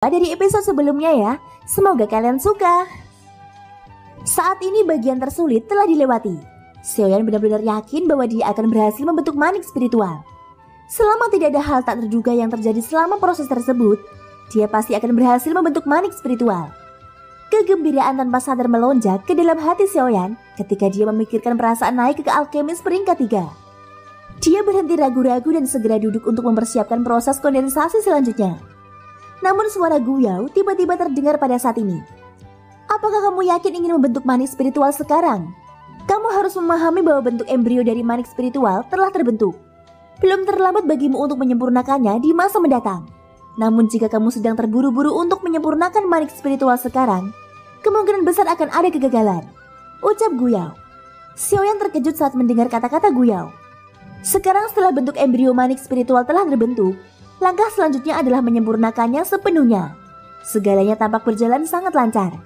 Dari episode sebelumnya ya. Semoga kalian suka. Saat ini bagian tersulit telah dilewati. Xiaoyan benar-benar yakin bahwa dia akan berhasil membentuk manik spiritual. Selama tidak ada hal tak terduga yang terjadi selama proses tersebut, dia pasti akan berhasil membentuk manik spiritual. Kegembiraan tanpa sadar melonjak ke dalam hati Xiaoyan ketika dia memikirkan perasaan naik ke alkemis peringkat 3. Dia berhenti ragu-ragu dan segera duduk untuk mempersiapkan proses kondensasi selanjutnya. Namun suara Guyao tiba-tiba terdengar pada saat ini. Apakah kamu yakin ingin membentuk manik spiritual sekarang? Kamu harus memahami bahwa bentuk embrio dari manik spiritual telah terbentuk. Belum terlambat bagimu untuk menyempurnakannya di masa mendatang. Namun jika kamu sedang terburu-buru untuk menyempurnakan manik spiritual sekarang, kemungkinan besar akan ada kegagalan, ucap Guyao. Xiaoyan terkejut saat mendengar kata-kata Guyao. Sekarang setelah bentuk embrio manik spiritual telah terbentuk, langkah selanjutnya adalah menyempurnakannya sepenuhnya. Segalanya tampak berjalan sangat lancar.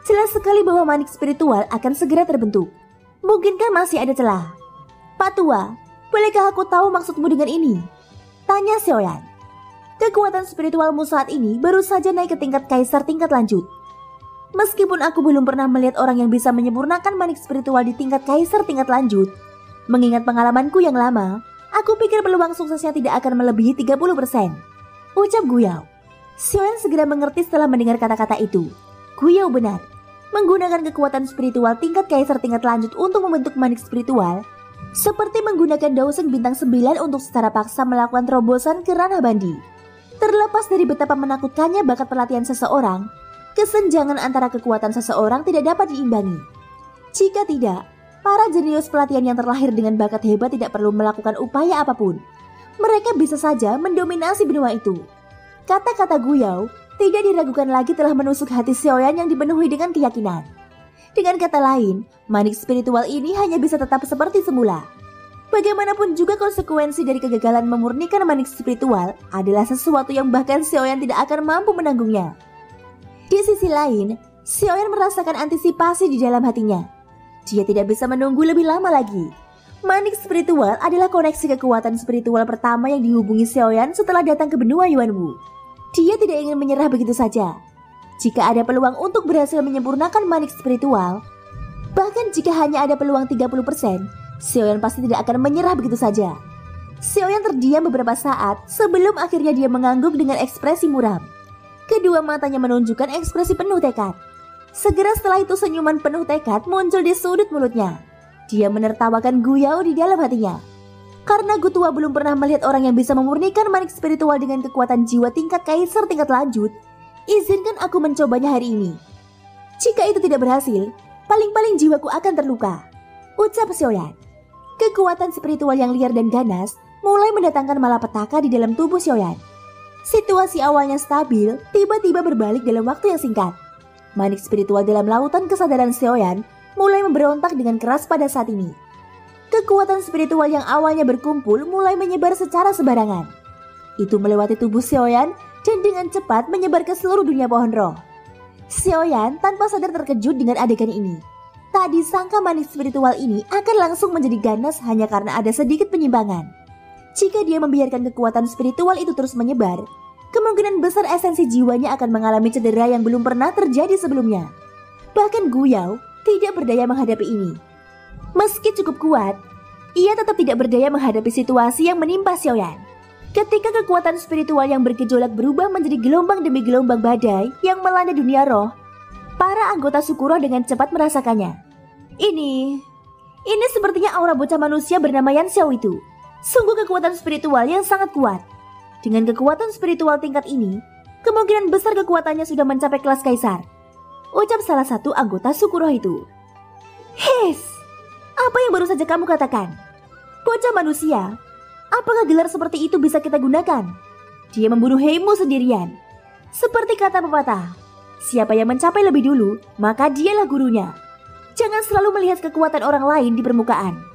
Jelas sekali bahwa manik spiritual akan segera terbentuk. Mungkinkah masih ada celah? Pak Tua, bolehkah aku tahu maksudmu dengan ini? Tanya Xiaoyan. Kekuatan spiritualmu saat ini baru saja naik ke tingkat kaisar tingkat lanjut. Meskipun aku belum pernah melihat orang yang bisa menyempurnakan manik spiritual di tingkat kaisar tingkat lanjut, mengingat pengalamanku yang lama, aku pikir peluang suksesnya tidak akan melebihi 30%, ucap Guyao. Xiaoyan segera mengerti setelah mendengar kata-kata itu. Guyao benar. Menggunakan kekuatan spiritual tingkat kaisar tingkat lanjut untuk membentuk manik spiritual, seperti menggunakan Daoseng bintang 9 untuk secara paksa melakukan terobosan ke ranah bandi. Terlepas dari betapa menakutkannya bakat pelatihan seseorang, kesenjangan antara kekuatan seseorang tidak dapat diimbangi. Jika tidak, para jenius pelatihan yang terlahir dengan bakat hebat tidak perlu melakukan upaya apapun. Mereka bisa saja mendominasi benua itu. Kata-kata Guyao tidak diragukan lagi telah menusuk hati Xiaoyan yang dipenuhi dengan keyakinan. Dengan kata lain, manik spiritual ini hanya bisa tetap seperti semula. Bagaimanapun juga konsekuensi dari kegagalan memurnikan manik spiritual adalah sesuatu yang bahkan Xiaoyan tidak akan mampu menanggungnya. Di sisi lain, Xiaoyan merasakan antisipasi di dalam hatinya. Dia tidak bisa menunggu lebih lama lagi. Manik spiritual adalah koneksi kekuatan spiritual pertama yang dihubungi Xiaoyan setelah datang ke benua Yuanwu. Dia tidak ingin menyerah begitu saja. Jika ada peluang untuk berhasil menyempurnakan manik spiritual, bahkan jika hanya ada peluang 30%, Xiaoyan pasti tidak akan menyerah begitu saja. Xiaoyan terdiam beberapa saat sebelum akhirnya dia mengangguk dengan ekspresi muram. Kedua matanya menunjukkan ekspresi penuh tekad. Segera setelah itu senyuman penuh tekad muncul di sudut mulutnya. Dia menertawakan Guyao di dalam hatinya. Karena Gutua belum pernah melihat orang yang bisa memurnikan manik spiritual dengan kekuatan jiwa tingkat kaisar tingkat lanjut, izinkan aku mencobanya hari ini. Jika itu tidak berhasil, paling-paling jiwaku akan terluka, ucap Xiaoyan. Kekuatan spiritual yang liar dan ganas mulai mendatangkan malapetaka di dalam tubuh Xiaoyan. Situasi awalnya stabil, tiba-tiba berbalik dalam waktu yang singkat. Manik spiritual dalam lautan kesadaran Xiaoyan mulai memberontak dengan keras pada saat ini. Kekuatan spiritual yang awalnya berkumpul mulai menyebar secara sembarangan. Itu melewati tubuh Xiaoyan dan dengan cepat menyebar ke seluruh dunia pohon roh. Xiaoyan tanpa sadar terkejut dengan adegan ini. Tak disangka manik spiritual ini akan langsung menjadi ganas hanya karena ada sedikit penyimpangan. Jika dia membiarkan kekuatan spiritual itu terus menyebar, kemungkinan besar esensi jiwanya akan mengalami cedera yang belum pernah terjadi sebelumnya. Bahkan Guyao tidak berdaya menghadapi ini. Meski cukup kuat, ia tetap tidak berdaya menghadapi situasi yang menimpa Xiaoyan. Ketika kekuatan spiritual yang bergejolak berubah menjadi gelombang demi gelombang badai yang melanda dunia roh, para anggota Sukuro dengan cepat merasakannya. Ini sepertinya aura bocah manusia bernama Yan Xiao itu. Sungguh kekuatan spiritual yang sangat kuat. Dengan kekuatan spiritual tingkat ini, kemungkinan besar kekuatannya sudah mencapai kelas kaisar, ucap salah satu anggota Sukuro itu. Hes, apa yang baru saja kamu katakan? Bocah manusia, apakah gelar seperti itu bisa kita gunakan? Dia membunuh Heimu sendirian. Seperti kata pepatah, siapa yang mencapai lebih dulu, maka dialah gurunya. Jangan selalu melihat kekuatan orang lain di permukaan.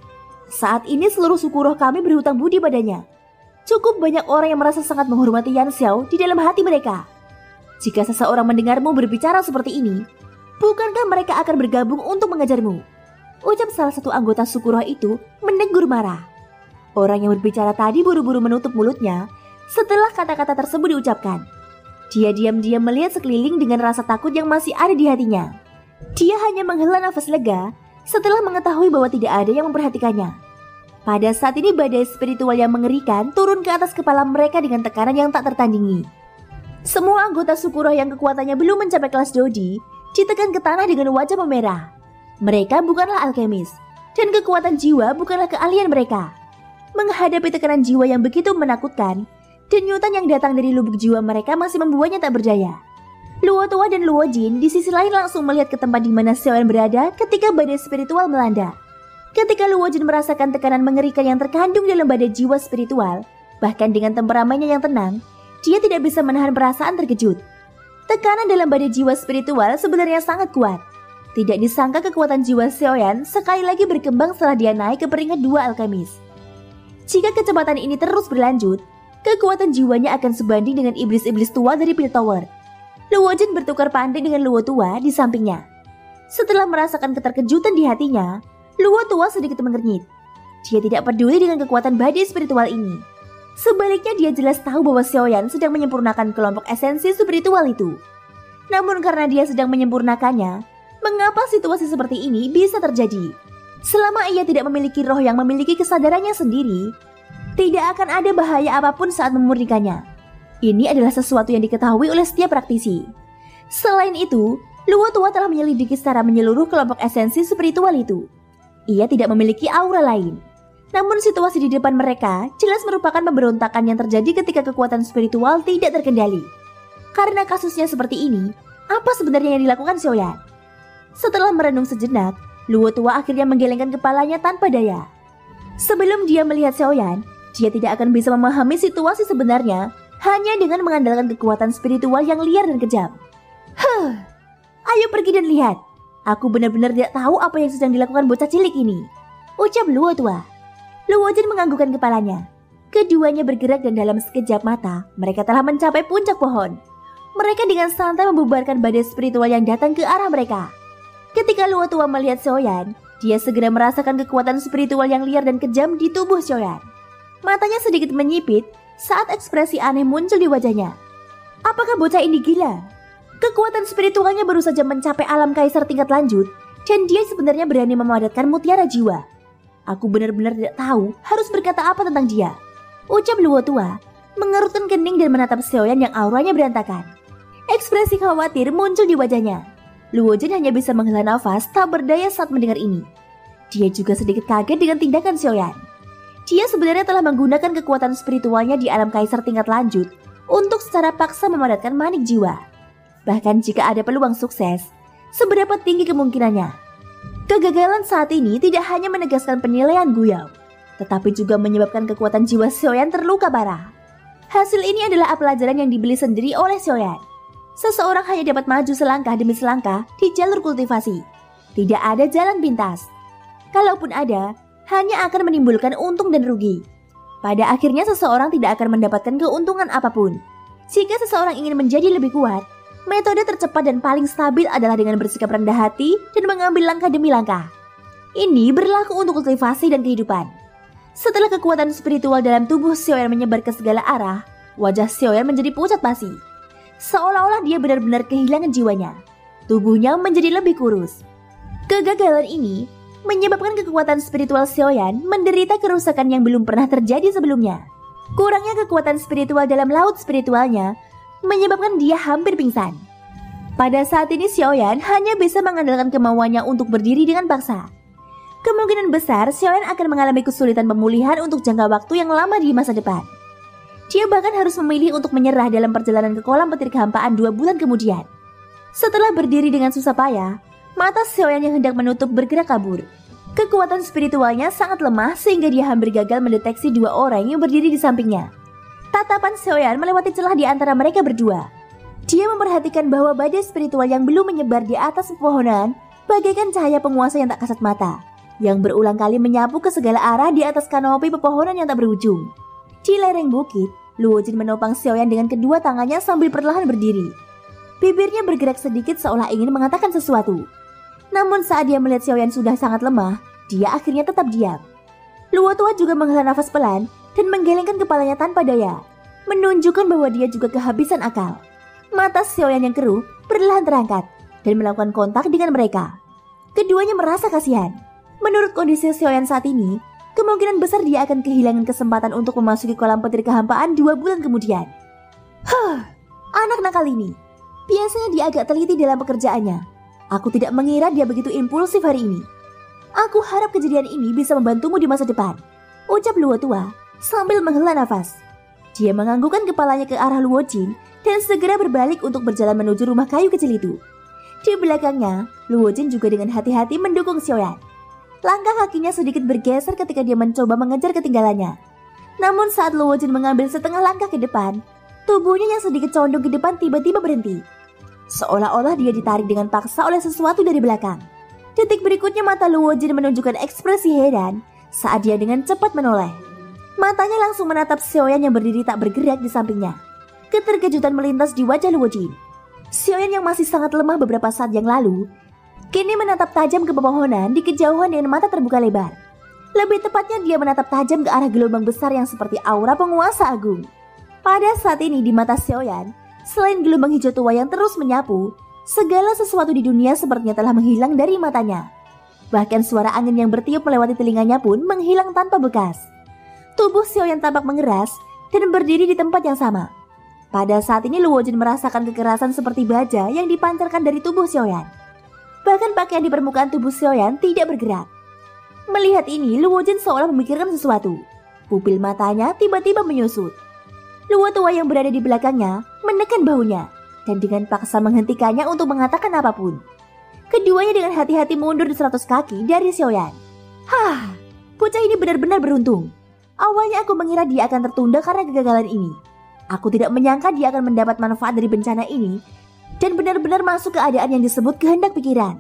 Saat ini seluruh suku roh kami berhutang budi padanya. Cukup banyak orang yang merasa sangat menghormati Yan Xiao di dalam hati mereka. Jika seseorang mendengarmu berbicara seperti ini, bukankah mereka akan bergabung untuk mengajarmu? Ucap salah satu anggota suku roh itu menegur marah. Orang yang berbicara tadi buru-buru menutup mulutnya setelah kata-kata tersebut diucapkan. Dia diam-diam melihat sekeliling dengan rasa takut yang masih ada di hatinya. Dia hanya menghela nafas lega setelah mengetahui bahwa tidak ada yang memperhatikannya. Pada saat ini badai spiritual yang mengerikan turun ke atas kepala mereka dengan tekanan yang tak tertandingi. Semua anggota suku roh yang kekuatannya belum mencapai kelas Dodi ditekan ke tanah dengan wajah memerah. Mereka bukanlah alkemis, dan kekuatan jiwa bukanlah keahlian mereka. Menghadapi tekanan jiwa yang begitu menakutkan, denyutan yang datang dari lubuk jiwa mereka masih membuatnya tak berdaya. Luo Tua dan Luo Jin di sisi lain langsung melihat ke tempat di mana Xiaoyan berada ketika badai spiritual melanda. Ketika Luo Jin merasakan tekanan mengerikan yang terkandung dalam badai jiwa spiritual, bahkan dengan temperamennya yang tenang, dia tidak bisa menahan perasaan terkejut. Tekanan dalam badai jiwa spiritual sebenarnya sangat kuat. Tidak disangka kekuatan jiwa Xiaoyan sekali lagi berkembang setelah dia naik ke peringkat 2 alkemis. Jika kecepatan ini terus berlanjut, kekuatan jiwanya akan sebanding dengan iblis-iblis tua dari Pil Tower. Luo Jin bertukar pandang dengan Luo Tua di sampingnya. Setelah merasakan keterkejutan di hatinya, Luo Tua sedikit mengernyit. Dia tidak peduli dengan kekuatan badai spiritual ini. Sebaliknya dia jelas tahu bahwa Xiaoyan sedang menyempurnakan kelompok esensi spiritual itu. Namun karena dia sedang menyempurnakannya, mengapa situasi seperti ini bisa terjadi? Selama ia tidak memiliki roh yang memiliki kesadarannya sendiri, tidak akan ada bahaya apapun saat memurnikannya. Ini adalah sesuatu yang diketahui oleh setiap praktisi. Selain itu, Luo Tua telah menyelidiki secara menyeluruh kelompok esensi spiritual itu. Ia tidak memiliki aura lain. Namun situasi di depan mereka jelas merupakan pemberontakan yang terjadi ketika kekuatan spiritual tidak terkendali. Karena kasusnya seperti ini, apa sebenarnya yang dilakukan Xiaoyan? Setelah merenung sejenak, Luo Tua akhirnya menggelengkan kepalanya tanpa daya. Sebelum dia melihat Xiaoyan, dia tidak akan bisa memahami situasi sebenarnya hanya dengan mengandalkan kekuatan spiritual yang liar dan kejam. Ayo pergi dan lihat. Aku benar-benar tidak tahu apa yang sedang dilakukan bocah cilik ini, ucap Luo Tua. Luo Jin menganggukkan kepalanya. Keduanya bergerak dan dalam sekejap mata, mereka telah mencapai puncak pohon. Mereka dengan santai membubarkan badai spiritual yang datang ke arah mereka. Ketika Luo Tua melihat Xiaoyan, dia segera merasakan kekuatan spiritual yang liar dan kejam di tubuh Xiaoyan. Matanya sedikit menyipit saat ekspresi aneh muncul di wajahnya. Apakah bocah ini gila? Kekuatan spiritualnya baru saja mencapai alam kaisar tingkat lanjut, dan dia sebenarnya berani memadatkan mutiara jiwa. Aku benar-benar tidak tahu harus berkata apa tentang dia, ucap Luo Tua, mengerutkan kening dan menatap Xiaoyan yang auranya berantakan. Ekspresi khawatir muncul di wajahnya. Luo Jin hanya bisa menghela nafas tak berdaya saat mendengar ini. Dia juga sedikit kaget dengan tindakan Xiaoyan. Dia sebenarnya telah menggunakan kekuatan spiritualnya di alam kaisar tingkat lanjut untuk secara paksa memadatkan manik jiwa. Bahkan jika ada peluang sukses, seberapa tinggi kemungkinannya? Kegagalan saat ini tidak hanya menegaskan penilaian Guyao, tetapi juga menyebabkan kekuatan jiwa Xiaoyan terluka parah. Hasil ini adalah pelajaran yang dibeli sendiri oleh Xiaoyan. Seseorang hanya dapat maju selangkah demi selangkah di jalur kultivasi. Tidak ada jalan pintas. Kalaupun ada, hanya akan menimbulkan untung dan rugi. Pada akhirnya seseorang tidak akan mendapatkan keuntungan apapun. Jika seseorang ingin menjadi lebih kuat, metode tercepat dan paling stabil adalah dengan bersikap rendah hati dan mengambil langkah demi langkah. Ini berlaku untuk kultivasi dan kehidupan. Setelah kekuatan spiritual dalam tubuh Xiaoyan menyebar ke segala arah, wajah Xiaoyan menjadi pucat pasi. Seolah-olah dia benar-benar kehilangan jiwanya. Tubuhnya menjadi lebih kurus. Kegagalan ini menyebabkan kekuatan spiritual Xiaoyan menderita kerusakan yang belum pernah terjadi sebelumnya. Kurangnya kekuatan spiritual dalam laut spiritualnya menyebabkan dia hampir pingsan. Pada saat ini Xiaoyan hanya bisa mengandalkan kemauannya untuk berdiri dengan paksa. Kemungkinan besar Xiaoyan akan mengalami kesulitan pemulihan untuk jangka waktu yang lama di masa depan. Dia bahkan harus memilih untuk menyerah dalam perjalanan ke kolam petir kehampaan 2 bulan kemudian. Setelah berdiri dengan susah payah, mata Xiaoyan yang hendak menutup bergerak kabur. Kekuatan spiritualnya sangat lemah sehingga dia hampir gagal mendeteksi 2 orang yang berdiri di sampingnya. Tatapan Xiaoyan melewati celah di antara mereka berdua. Dia memperhatikan bahwa badai spiritual yang belum menyebar di atas pepohonan bagaikan cahaya penguasa yang tak kasat mata, yang berulang kali menyapu ke segala arah di atas kanopi pepohonan yang tak berujung. Di lereng bukit, Luo Jin menopang Xiaoyan dengan kedua tangannya sambil perlahan berdiri. Bibirnya bergerak sedikit seolah ingin mengatakan sesuatu. Namun saat dia melihat Xiaoyan sudah sangat lemah, dia akhirnya tetap diam. Luo Tua juga menghela nafas pelan dan menggelengkan kepalanya tanpa daya, menunjukkan bahwa dia juga kehabisan akal. Mata Xiaoyan yang keruh perlahan terangkat dan melakukan kontak dengan mereka. Keduanya merasa kasihan. Menurut kondisi Xiaoyan saat ini, kemungkinan besar dia akan kehilangan kesempatan untuk memasuki kolam petir kehampaan 2 bulan kemudian. Anak nakal ini. Biasanya dia agak teliti dalam pekerjaannya. Aku tidak mengira dia begitu impulsif hari ini. Aku harap kejadian ini bisa membantumu di masa depan, ucap Luo tua sambil menghela nafas. Dia menganggukkan kepalanya ke arah Luo Jin dan segera berbalik untuk berjalan menuju rumah kayu kecil itu. Di belakangnya, Luo Jin juga dengan hati-hati mendukung Xiaoyan. Langkah kakinya sedikit bergeser ketika dia mencoba mengejar ketinggalannya. Namun saat Luo Jin mengambil setengah langkah ke depan, tubuhnya yang sedikit condong ke depan tiba-tiba berhenti. Seolah-olah dia ditarik dengan paksa oleh sesuatu dari belakang. Detik berikutnya mata Luo Jin menunjukkan ekspresi heran saat dia dengan cepat menoleh. Matanya langsung menatap Xiaoyan yang berdiri tak bergerak di sampingnya. Keterkejutan melintas di wajah Luo Jin. Xiaoyan yang masih sangat lemah beberapa saat yang lalu, kini menatap tajam ke pepohonan di kejauhan dengan mata terbuka lebar. Lebih tepatnya dia menatap tajam ke arah gelombang besar yang seperti aura penguasa agung. Pada saat ini di mata Xiaoyan, selain gelombang hijau tua yang terus menyapu, segala sesuatu di dunia sepertinya telah menghilang dari matanya. Bahkan suara angin yang bertiup melewati telinganya pun menghilang tanpa bekas. Tubuh Xiaoyan tampak mengeras dan berdiri di tempat yang sama. Pada saat ini Luo Jin merasakan kekerasan seperti baja yang dipancarkan dari tubuh Xiaoyan. Bahkan pakaian di permukaan tubuh Xiaoyan tidak bergerak. Melihat ini, Luo Jin seolah memikirkan sesuatu. Pupil matanya tiba-tiba menyusut. Luo tua yang berada di belakangnya menekan bahunya dan dengan paksa menghentikannya untuk mengatakan apapun. Keduanya dengan hati-hati mundur di 100 kaki dari Xiaoyan. Bocah ini benar-benar beruntung. Awalnya aku mengira dia akan tertunda karena kegagalan ini. Aku tidak menyangka dia akan mendapat manfaat dari bencana ini dan benar-benar masuk keadaan yang disebut kehendak pikiran.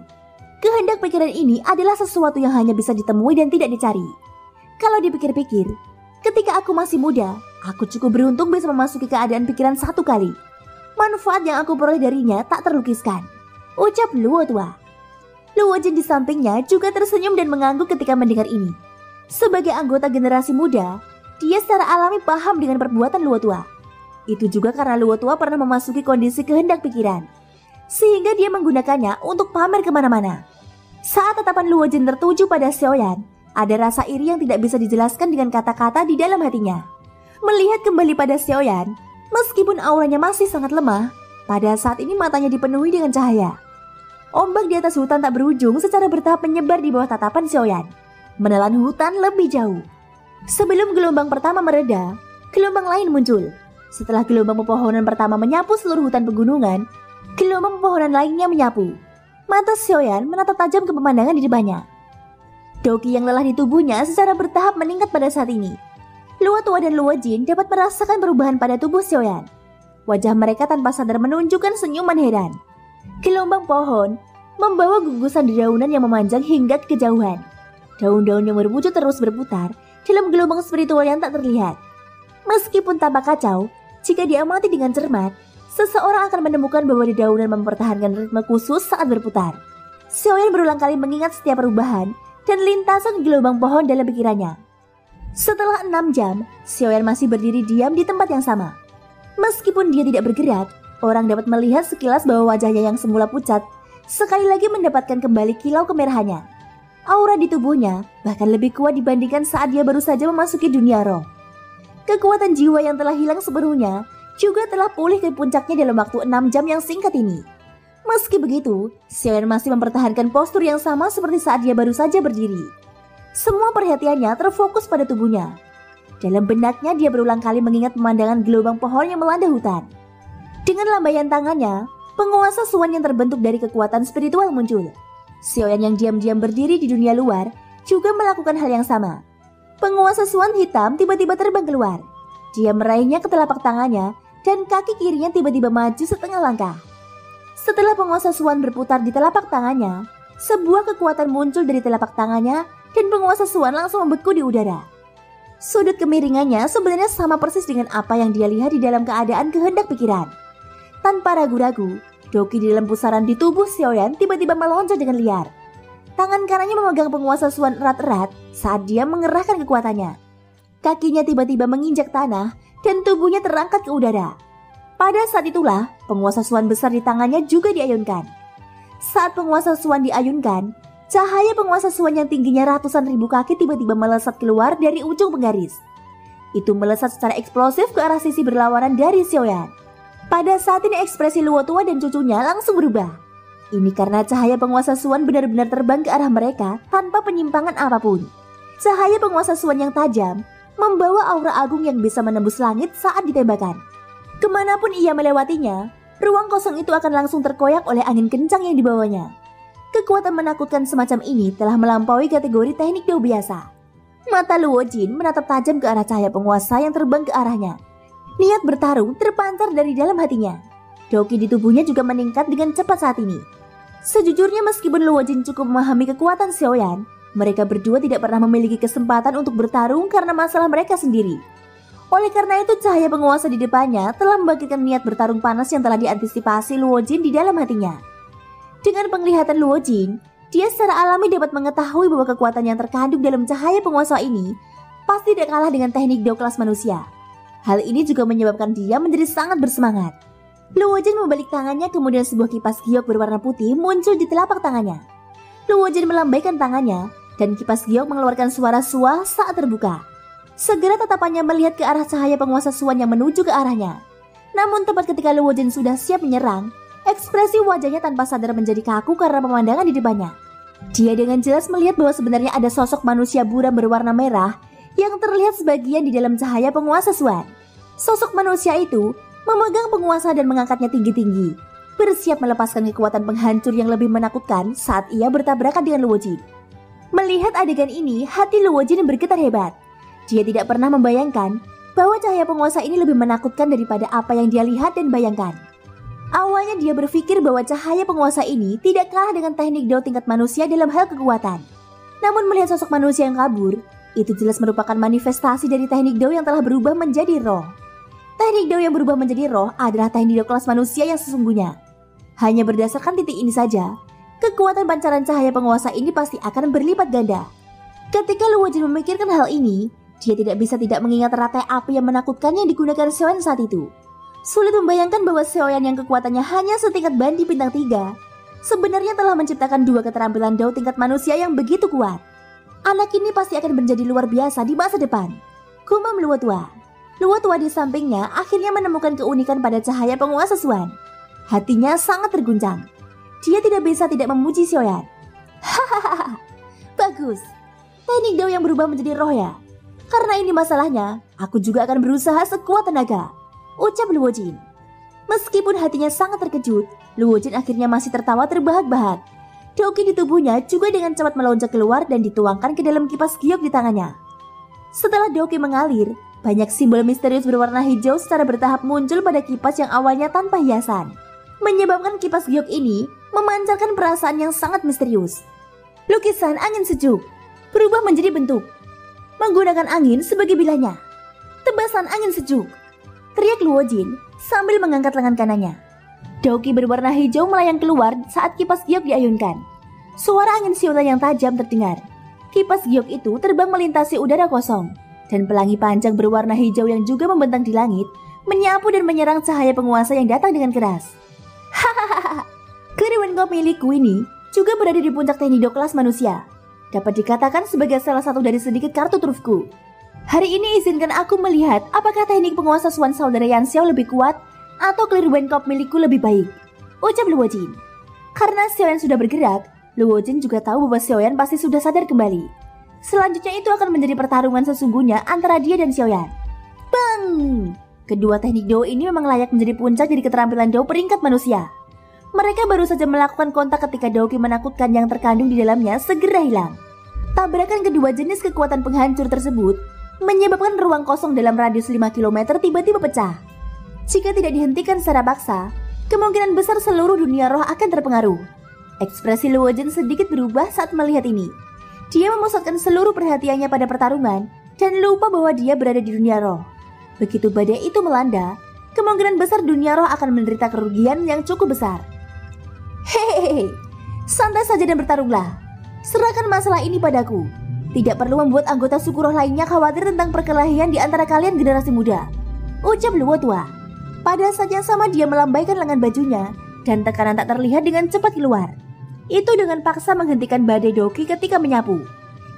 Kehendak pikiran ini adalah sesuatu yang hanya bisa ditemui dan tidak dicari. Kalau dipikir-pikir, ketika aku masih muda, aku cukup beruntung bisa memasuki keadaan pikiran 1 kali. Manfaat yang aku peroleh darinya tak terlukiskan, ucap Luo tua. Luo Jin di sampingnya juga tersenyum dan mengangguk ketika mendengar ini. Sebagai anggota generasi muda, dia secara alami paham dengan perbuatan Luo tua. Itu juga karena Luo tua pernah memasuki kondisi kehendak pikiran, sehingga dia menggunakannya untuk pamer kemana-mana. Saat tatapan Luo Jin tertuju pada Xiaoyan, ada rasa iri yang tidak bisa dijelaskan dengan kata-kata di dalam hatinya. Melihat kembali pada Xiaoyan, meskipun auranya masih sangat lemah, pada saat ini matanya dipenuhi dengan cahaya. Ombak di atas hutan tak berujung secara bertahap menyebar di bawah tatapan Xiaoyan, menelan hutan lebih jauh. Sebelum gelombang pertama mereda, gelombang lain muncul. Setelah gelombang pepohonan pertama menyapu seluruh hutan pegunungan, gelombang pepohonan lainnya menyapu. Mata Xiaoyan menatap tajam ke pemandangan di depannya. Doki yang lelah di tubuhnya secara bertahap meningkat pada saat ini. Luo tua dan Luo Jin dapat merasakan perubahan pada tubuh Xiaoyan. Wajah mereka tanpa sadar menunjukkan senyuman heran. Gelombang pohon membawa gugusan dedaunan yang memanjang hingga ke kejauhan. Daun-daun yang berwujud terus berputar dalam gelombang spiritual yang tak terlihat. Meskipun tampak kacau, jika diamati dengan cermat, seseorang akan menemukan bahwa dedaunan mempertahankan ritme khusus saat berputar. Xiaoyan berulang kali mengingat setiap perubahan dan lintasan gelombang pohon dalam pikirannya. Setelah 6 jam, Xiaoyan masih berdiri diam di tempat yang sama. Meskipun dia tidak bergerak, orang dapat melihat sekilas bahwa wajahnya yang semula pucat sekali lagi mendapatkan kembali kilau kemerahannya. Aura di tubuhnya bahkan lebih kuat dibandingkan saat dia baru saja memasuki dunia roh. Kekuatan jiwa yang telah hilang sepenuhnya juga telah pulih ke puncaknya dalam waktu 6 jam yang singkat ini. Meski begitu, Xiaoyan masih mempertahankan postur yang sama seperti saat dia baru saja berdiri. Semua perhatiannya terfokus pada tubuhnya. Dalam benaknya dia berulang kali mengingat pemandangan gelombang pohon yang melanda hutan. Dengan lambaian tangannya, penguasa Suan yang terbentuk dari kekuatan spiritual muncul. Xiaoyan yang diam-diam berdiri di dunia luar juga melakukan hal yang sama. Penguasa Suan hitam tiba-tiba terbang keluar. Dia meraihnya ke telapak tangannya dan kaki kirinya tiba-tiba maju setengah langkah. Setelah penguasa Suan berputar di telapak tangannya, sebuah kekuatan muncul dari telapak tangannya dan penguasa Suan langsung membeku di udara. Sudut kemiringannya sebenarnya sama persis dengan apa yang dia lihat di dalam keadaan kehendak pikiran. Tanpa ragu-ragu, Doki di dalam pusaran di tubuh Xiaoyan tiba-tiba meloncat dengan liar. Tangan kanannya memegang penguasa Suan erat-erat saat dia mengerahkan kekuatannya. Kakinya tiba-tiba menginjak tanah dan tubuhnya terangkat ke udara. Pada saat itulah, penguasa Suan besar di tangannya juga diayunkan. Saat penguasa Suan diayunkan, cahaya penguasa Suan yang tingginya ratusan ribu kaki tiba-tiba melesat keluar dari ujung penggaris. Itu melesat secara eksplosif ke arah sisi berlawanan dari Xiaoyan. Pada saat ini ekspresi Luo Tua dan cucunya langsung berubah. Ini karena cahaya penguasa Suan benar-benar terbang ke arah mereka tanpa penyimpangan apapun. Cahaya penguasa Suan yang tajam membawa aura agung yang bisa menembus langit saat ditembakkan. Kemanapun ia melewatinya, ruang kosong itu akan langsung terkoyak oleh angin kencang yang dibawanya. Kekuatan menakutkan semacam ini telah melampaui kategori teknik dao biasa. Mata Luo Jin menatap tajam ke arah cahaya penguasa yang terbang ke arahnya. Niat bertarung terpancar dari dalam hatinya. Doki di tubuhnya juga meningkat dengan cepat saat ini. Sejujurnya meskipun Luo Jin cukup memahami kekuatan Xiaoyan, mereka berdua tidak pernah memiliki kesempatan untuk bertarung karena masalah mereka sendiri. Oleh karena itu cahaya penguasa di depannya telah membangkitkan niat bertarung panas yang telah diantisipasi Luo Jin di dalam hatinya. Dengan penglihatan Luo Jin, dia secara alami dapat mengetahui bahwa kekuatan yang terkandung dalam cahaya penguasa ini pasti tidak kalah dengan teknik dao kelas manusia. Hal ini juga menyebabkan dia menjadi sangat bersemangat. Luo Jin membalik tangannya, kemudian sebuah kipas giok berwarna putih muncul di telapak tangannya. Luo Jin melambaikan tangannya dan kipas giok mengeluarkan suara suah saat terbuka. Segera tatapannya melihat ke arah cahaya penguasa Suan yang menuju ke arahnya. Namun tepat ketika Luo Jin sudah siap menyerang, ekspresi wajahnya tanpa sadar menjadi kaku karena pemandangan di depannya. Dia dengan jelas melihat bahwa sebenarnya ada sosok manusia buram berwarna merah yang terlihat sebagian di dalam cahaya penguasa Suan. Sosok manusia itu memegang penguasa dan mengangkatnya tinggi-tinggi, bersiap melepaskan kekuatan penghancur yang lebih menakutkan saat ia bertabrakan dengan Luo Jin. Melihat adegan ini, hati Luo Jin bergetar hebat. Dia tidak pernah membayangkan bahwa cahaya penguasa ini lebih menakutkan daripada apa yang dia lihat dan bayangkan. Awalnya dia berpikir bahwa cahaya penguasa ini tidak kalah dengan teknik dao tingkat manusia dalam hal kekuatan. Namun melihat sosok manusia yang kabur, itu jelas merupakan manifestasi dari teknik dao yang telah berubah menjadi roh. Teknik dao yang berubah menjadi roh adalah teknik dao kelas manusia yang sesungguhnya. Hanya berdasarkan titik ini saja, kekuatan pancaran cahaya penguasa ini pasti akan berlipat ganda. Ketika Luo Jin memikirkan hal ini, dia tidak bisa tidak mengingat rantai api yang menakutkan yang digunakan Xiaoyan saat itu. Sulit membayangkan bahwa Xiaoyan yang kekuatannya hanya setingkat bandi bintang 3 sebenarnya telah menciptakan dua keterampilan dao tingkat manusia yang begitu kuat. Anak ini pasti akan menjadi luar biasa di masa depan, gumam Luo Tua. Luo Tua di sampingnya akhirnya menemukan keunikan pada cahaya penguasa Suan. Hatinya sangat terguncang. Dia tidak bisa tidak memuji Xiaoyan. Hahaha, bagus. Teknik dao yang berubah menjadi roh ya. Karena ini masalahnya, aku juga akan berusaha sekuat tenaga, ucap Luo Jin. Meskipun hatinya sangat terkejut, Luo Jin akhirnya masih tertawa terbahak-bahak. Doki di tubuhnya juga dengan cepat melonjak keluar dan dituangkan ke dalam kipas giok di tangannya. Setelah Doki mengalir, banyak simbol misterius berwarna hijau secara bertahap muncul pada kipas yang awalnya tanpa hiasan, menyebabkan kipas giok ini memancarkan perasaan yang sangat misterius. Lukisan angin sejuk berubah menjadi bentuk, menggunakan angin sebagai bilahnya. Tebasan angin sejuk, teriak Luo Jin sambil mengangkat lengan kanannya. Doki berwarna hijau melayang keluar saat kipas giok diayunkan. Suara angin siulan yang tajam terdengar. Kipas giok itu terbang melintasi udara kosong, dan pelangi panjang berwarna hijau yang juga membentang di langit menyapu dan menyerang cahaya penguasa yang datang dengan keras. Hahaha, Keriwen Kop milikku ini juga berada di puncak teknik dao kelas manusia. Dapat dikatakan sebagai salah satu dari sedikit kartu trufku. Hari ini izinkan aku melihat apakah teknik penguasa Suan saudara Yan Xiao lebih kuat atau Keriwen Kop milikku lebih baik, ucap Luo Jin. Karena Xiaoyan sudah bergerak, Luo Jin juga tahu bahwa Xiaoyan pasti sudah sadar kembali. Selanjutnya itu akan menjadi pertarungan sesungguhnya antara dia dan Xiaoyan. Bang! Kedua teknik dao ini memang layak menjadi puncak dari keterampilan dao peringkat manusia. Mereka baru saja melakukan kontak ketika Doki menakutkan yang terkandung di dalamnya segera hilang. Tabrakan kedua jenis kekuatan penghancur tersebut menyebabkan ruang kosong dalam radius 5 km tiba-tiba pecah. Jika tidak dihentikan secara paksa, kemungkinan besar seluruh dunia roh akan terpengaruh. Ekspresi Luo Jin sedikit berubah saat melihat ini. Dia memusatkan seluruh perhatiannya pada pertarungan dan lupa bahwa dia berada di dunia roh. Begitu badai itu melanda, kemungkinan besar dunia roh akan menderita kerugian yang cukup besar. Hehehe, santai saja dan bertarunglah. Serahkan masalah ini padaku. Tidak perlu membuat anggota suku roh lainnya khawatir tentang perkelahian di antara kalian generasi muda, ucap Luo Tua. Pada saat yang sama dia melambaikan lengan bajunya dan tekanan tak terlihat dengan cepat keluar. Itu dengan paksa menghentikan badai Doki ketika menyapu.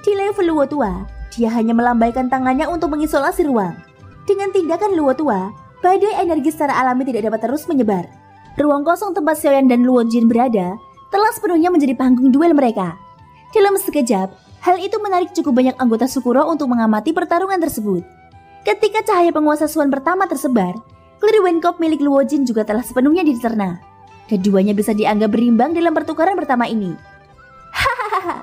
Di level Luo tua, dia hanya melambaikan tangannya untuk mengisolasi ruang. Dengan tindakan Luo tua, badai energi secara alami tidak dapat terus menyebar. Ruang kosong tempat Xiaoyan dan Luo Jin berada telah sepenuhnya menjadi panggung duel mereka. Dalam sekejap, hal itu menarik cukup banyak anggota Sukuro untuk mengamati pertarungan tersebut. Ketika cahaya penguasa Suan pertama tersebar, Clear Wind Cup milik Luo Jin juga telah sepenuhnya dicerna. Keduanya bisa dianggap berimbang dalam pertukaran pertama ini. Hahaha,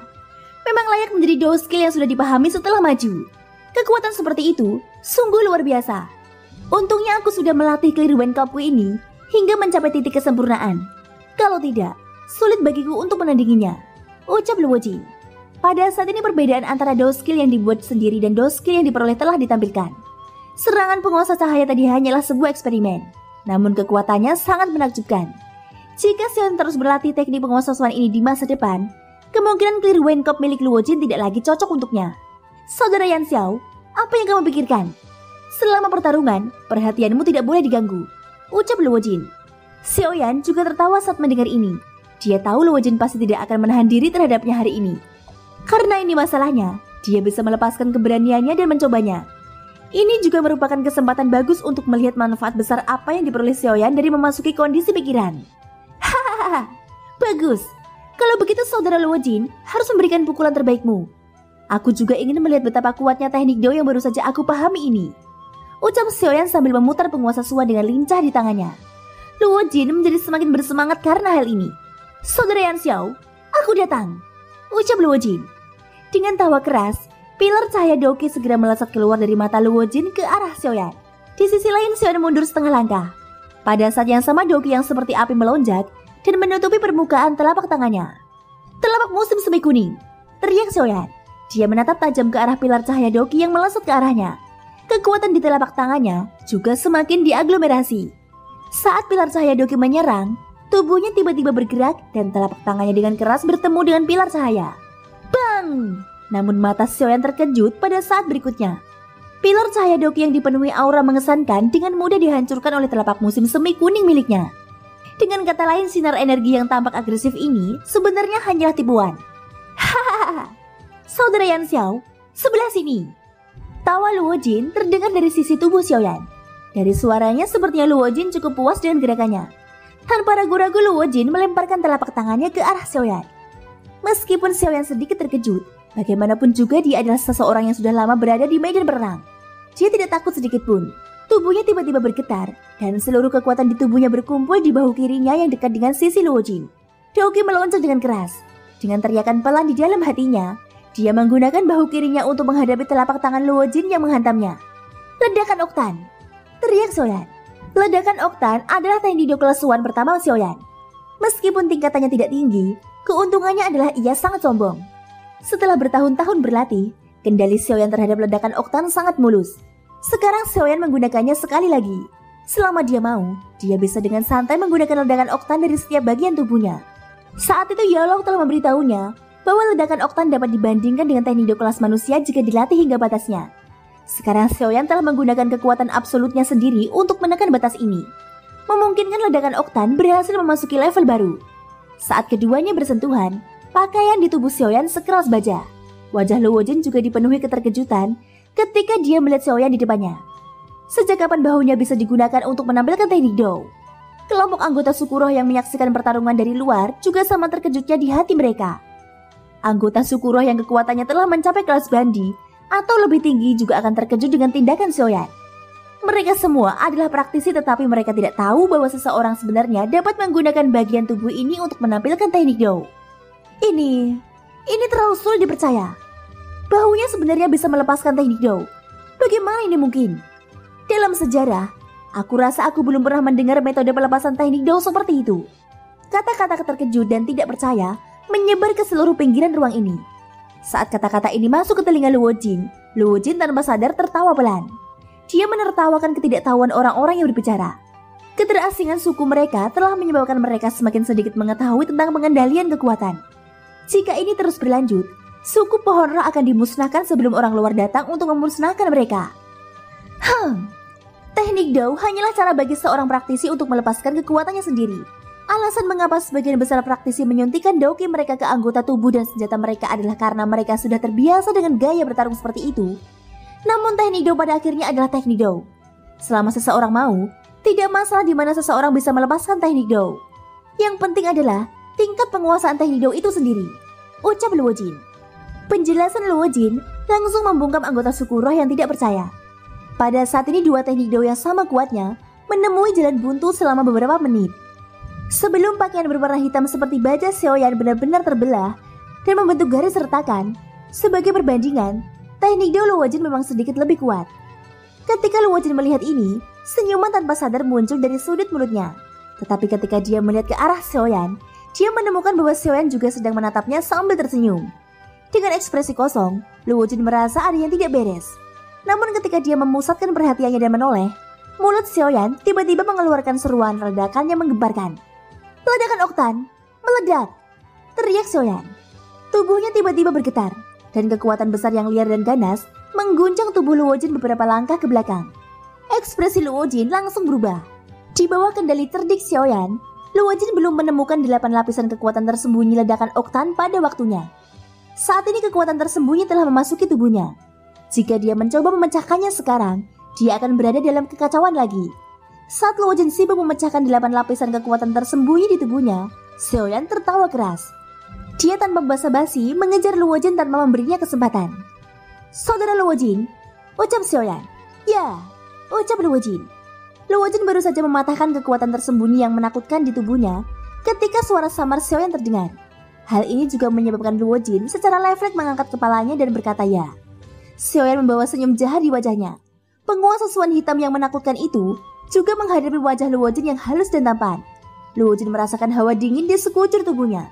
memang layak menjadi duo skill yang sudah dipahami setelah maju. Kekuatan seperti itu sungguh luar biasa. Untungnya aku sudah melatih Clear Wind Cup ini hingga mencapai titik kesempurnaan. Kalau tidak, sulit bagiku untuk menandinginya, ucap Luo Jin. Pada saat ini perbedaan antara duo skill yang dibuat sendiri dan duo skill yang diperoleh telah ditampilkan. Serangan penguasa cahaya tadi hanyalah sebuah eksperimen, namun kekuatannya sangat menakjubkan. Jika Xiaoyan terus berlatih teknik penguasa Suan ini di masa depan, kemungkinan Clear Wind Cup milik Luo Jin tidak lagi cocok untuknya. Saudara Yan Xiao, apa yang kamu pikirkan? Selama pertarungan, perhatianmu tidak boleh diganggu, ucap Luo Jin. Xiaoyan juga tertawa saat mendengar ini. Dia tahu Luo Jin pasti tidak akan menahan diri terhadapnya hari ini. Karena ini masalahnya, dia bisa melepaskan keberaniannya dan mencobanya. Ini juga merupakan kesempatan bagus untuk melihat manfaat besar apa yang diperoleh Xiaoyan dari memasuki kondisi pikiran. Hahaha, bagus. Kalau begitu saudara Luo Jin harus memberikan pukulan terbaikmu. Aku juga ingin melihat betapa kuatnya teknik do yang baru saja aku pahami ini, ucap Xiaoyan sambil memutar penguasa Suan dengan lincah di tangannya. Luo Jin menjadi semakin bersemangat karena hal ini. Saudara Yan Xiao, aku datang, ucap Luo Jin. Dengan tawa keras, pilar cahaya Doki segera melesat keluar dari mata Luo Jin ke arah Xiaoyan. Di sisi lain Xiaoyan mundur setengah langkah. Pada saat yang sama Doki yang seperti api melonjak dan menutupi permukaan telapak tangannya. Telapak musim semi kuning, teriak Xiaoyan. Dia menatap tajam ke arah pilar cahaya Doki yang melesat ke arahnya. Kekuatan di telapak tangannya juga semakin diaglomerasi. Saat pilar cahaya Doki menyerang, tubuhnya tiba-tiba bergerak dan telapak tangannya dengan keras bertemu dengan pilar cahaya. Bang! Namun mata Xiaoyan terkejut pada saat berikutnya. Pilar cahaya Doki yang dipenuhi aura mengesankan dengan mudah dihancurkan oleh telapak musim semi kuning miliknya. Dengan kata lain, sinar energi yang tampak agresif ini sebenarnya hanyalah tipuan. Hahaha, saudara Yan Xiao, sebelah sini. Tawa Luo Jin terdengar dari sisi tubuh Xiaoyan. Dari suaranya sepertinya Luo Jin cukup puas dengan gerakannya. Tanpa ragu-ragu Luo Jin melemparkan telapak tangannya ke arah Xiaoyan. Meskipun Xiaoyan sedikit terkejut, bagaimanapun juga dia adalah seseorang yang sudah lama berada di medan perang. Dia tidak takut sedikit pun. Tubuhnya tiba-tiba bergetar dan seluruh kekuatan di tubuhnya berkumpul di bahu kirinya yang dekat dengan sisi Luo Jin. Doki meloncat dengan keras. Dengan teriakan pelan di dalam hatinya, dia menggunakan bahu kirinya untuk menghadapi telapak tangan Luo Jin yang menghantamnya. Ledakan Oktan, teriak Xiaoyan. Ledakan Oktan adalah teknik do kelas Suan pertama Xiaoyan. Meskipun tingkatannya tidak tinggi, keuntungannya adalah ia sangat sombong. Setelah bertahun-tahun berlatih, kendali Xiaoyan terhadap ledakan Oktan sangat mulus. Sekarang Xiaoyan menggunakannya sekali lagi. Selama dia mau, dia bisa dengan santai menggunakan ledakan Oktan dari setiap bagian tubuhnya. Saat itu Yalong telah memberitahunya bahwa ledakan Oktan dapat dibandingkan dengan teknik do kelas manusia jika dilatih hingga batasnya. Sekarang Xiaoyan telah menggunakan kekuatan absolutnya sendiri untuk menekan batas ini, memungkinkan ledakan Oktan berhasil memasuki level baru. Saat keduanya bersentuhan, pakaian di tubuh Xiaoyan sekeras baja. Wajah Luo Jin juga dipenuhi keterkejutan ketika dia melihat Xiaoyan di depannya. Sejak kapan bahunya bisa digunakan untuk menampilkan teknik do? Kelompok anggota Sukuro yang menyaksikan pertarungan dari luar juga sama terkejutnya di hati mereka. Anggota Sukuro yang kekuatannya telah mencapai kelas Bandi atau lebih tinggi juga akan terkejut dengan tindakan Xiaoyan. Mereka semua adalah praktisi tetapi mereka tidak tahu bahwa seseorang sebenarnya dapat menggunakan bagian tubuh ini untuk menampilkan teknik do. Ini terlalu sulit dipercaya. Bahunya sebenarnya bisa melepaskan teknik do. Bagaimana ini mungkin? Dalam sejarah, aku rasa aku belum pernah mendengar metode pelepasan teknik do seperti itu. Kata-kata terkejut dan tidak percaya menyebar ke seluruh pinggiran ruang ini. Saat kata-kata ini masuk ke telinga Luo Jin tanpa sadar tertawa pelan. Dia menertawakan ketidaktahuan orang-orang yang berbicara. Keterasingan suku mereka telah menyebabkan mereka semakin sedikit mengetahui tentang pengendalian kekuatan. Jika ini terus berlanjut, suku pohon roh akan dimusnahkan sebelum orang luar datang untuk memusnahkan mereka. Teknik Dao hanyalah cara bagi seorang praktisi untuk melepaskan kekuatannya sendiri. Alasan mengapa sebagian besar praktisi menyuntikkan Daoki mereka ke anggota tubuh dan senjata mereka adalah karena mereka sudah terbiasa dengan gaya bertarung seperti itu. Namun teknik Dao pada akhirnya adalah teknik Dao. Selama seseorang mau, tidak masalah di mana seseorang bisa melepaskan teknik Dao. Yang penting adalah tingkat penguasaan teknik Dao itu sendiri, ucap Luo Jin. Penjelasan Luo Jin langsung membungkam anggota suku roh yang tidak percaya. Pada saat ini dua teknik Dao yang sama kuatnya menemui jalan buntu selama beberapa menit. Sebelum pakaian berwarna hitam seperti baja Xiaoyan benar-benar terbelah dan membentuk garis retakan, sebagai perbandingan, teknik Dao Luo Jin memang sedikit lebih kuat. Ketika Luo Jin melihat ini, senyuman tanpa sadar muncul dari sudut mulutnya. Tetapi ketika dia melihat ke arah Xiaoyan, dia menemukan bahwa Xiaoyan juga sedang menatapnya sambil tersenyum. Dengan ekspresi kosong, Luo Jin merasa ada yang tidak beres. Namun ketika dia memusatkan perhatiannya dan menoleh, mulut Xiaoyan tiba-tiba mengeluarkan seruan ledakan yang menggemparkan. Ledakan oktan, meledak! Teriak Xiaoyan. Tubuhnya tiba-tiba bergetar, dan kekuatan besar yang liar dan ganas mengguncang tubuh Luo Jin beberapa langkah ke belakang. Ekspresi Luo Jin langsung berubah. Di bawah kendali cerdik Xiaoyan, Luo Jin belum menemukan 8 lapisan kekuatan tersembunyi ledakan oktan pada waktunya. Saat ini kekuatan tersembunyi telah memasuki tubuhnya. Jika dia mencoba memecahkannya sekarang, dia akan berada dalam kekacauan lagi. Saat Luo Jin sibuk memecahkan 8 lapisan kekuatan tersembunyi di tubuhnya, Xiaoyan tertawa keras. Dia tanpa basa-basi mengejar Luo Jin tanpa memberinya kesempatan. Saudara Luo Jin, ucap Xiaoyan. Ya, ucap Luo Jin. Luo Jin baru saja mematahkan kekuatan tersembunyi yang menakutkan di tubuhnya ketika suara samar Xiaoyan terdengar. Hal ini juga menyebabkan Luo Jin secara refleks mengangkat kepalanya dan berkata ya. Xiaoyan membawa senyum jahat di wajahnya. Penguasa suan hitam yang menakutkan itu juga menghadapi wajah Luo Jin yang halus dan tampan. Luo Jin merasakan hawa dingin di sekujur tubuhnya.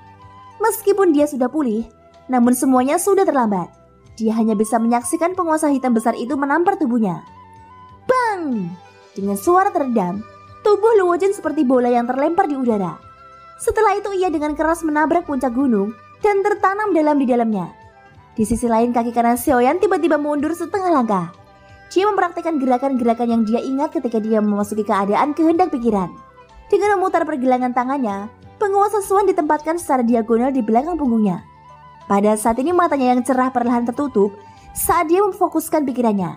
Meskipun dia sudah pulih, namun semuanya sudah terlambat. Dia hanya bisa menyaksikan penguasa hitam besar itu menampar tubuhnya. Bang! Dengan suara teredam, tubuh Luo Jin seperti bola yang terlempar di udara. Setelah itu ia dengan keras menabrak puncak gunung dan tertanam dalam di dalamnya. Di sisi lain kaki kanan Xiaoyan tiba-tiba mundur setengah langkah. Dia mempraktikkan gerakan-gerakan yang dia ingat ketika dia memasuki keadaan kehendak pikiran. Dengan memutar pergelangan tangannya, penguasa Suan ditempatkan secara diagonal di belakang punggungnya. Pada saat ini matanya yang cerah perlahan tertutup saat dia memfokuskan pikirannya.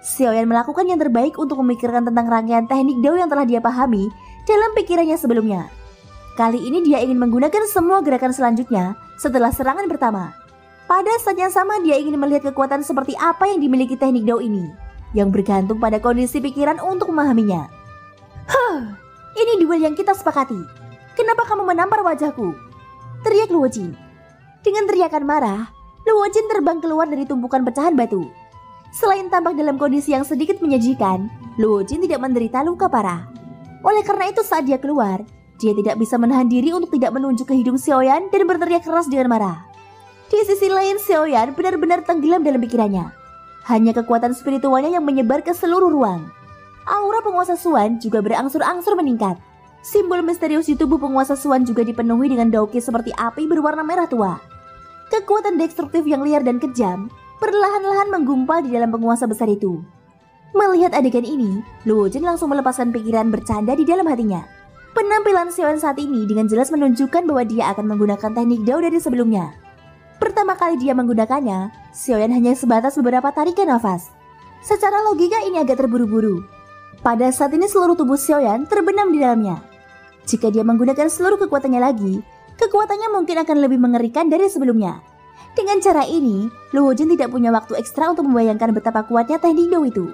Xiaoyan melakukan yang terbaik untuk memikirkan tentang rangkaian teknik Dao yang telah dia pahami dalam pikirannya sebelumnya. Kali ini dia ingin menggunakan semua gerakan selanjutnya setelah serangan pertama. Pada saat yang sama dia ingin melihat kekuatan seperti apa yang dimiliki teknik Dao ini, yang bergantung pada kondisi pikiran untuk memahaminya. Ini duel yang kita sepakati. Kenapa kamu menampar wajahku? Teriak Luo Jin. Dengan teriakan marah, Luo Jin terbang keluar dari tumpukan pecahan batu. Selain tampak dalam kondisi yang sedikit menyajikan, Luo Jin tidak menderita luka parah. Oleh karena itu saat dia keluar, dia tidak bisa menahan diri untuk tidak menunjuk ke hidung Xiaoyan dan berteriak keras dengan marah. Di sisi lain Xiaoyan benar-benar tenggelam dalam pikirannya. Hanya kekuatan spiritualnya yang menyebar ke seluruh ruang. Aura penguasa Suan juga berangsur-angsur meningkat. Simbol misterius di tubuh penguasa Suan juga dipenuhi dengan daoki seperti api berwarna merah tua. Kekuatan destruktif yang liar dan kejam perlahan-lahan menggumpal di dalam penguasa besar itu. Melihat adegan ini, Luo Jin langsung melepaskan pikiran bercanda di dalam hatinya. Penampilan Xiaoyan saat ini dengan jelas menunjukkan bahwa dia akan menggunakan teknik Dao dari sebelumnya. Pertama kali dia menggunakannya, Xiaoyan hanya sebatas beberapa tarikan nafas. Secara logika ini agak terburu-buru. Pada saat ini seluruh tubuh Xiaoyan terbenam di dalamnya. Jika dia menggunakan seluruh kekuatannya lagi, kekuatannya mungkin akan lebih mengerikan dari sebelumnya. Dengan cara ini, Luo Jin tidak punya waktu ekstra untuk membayangkan betapa kuatnya teknik Dao itu.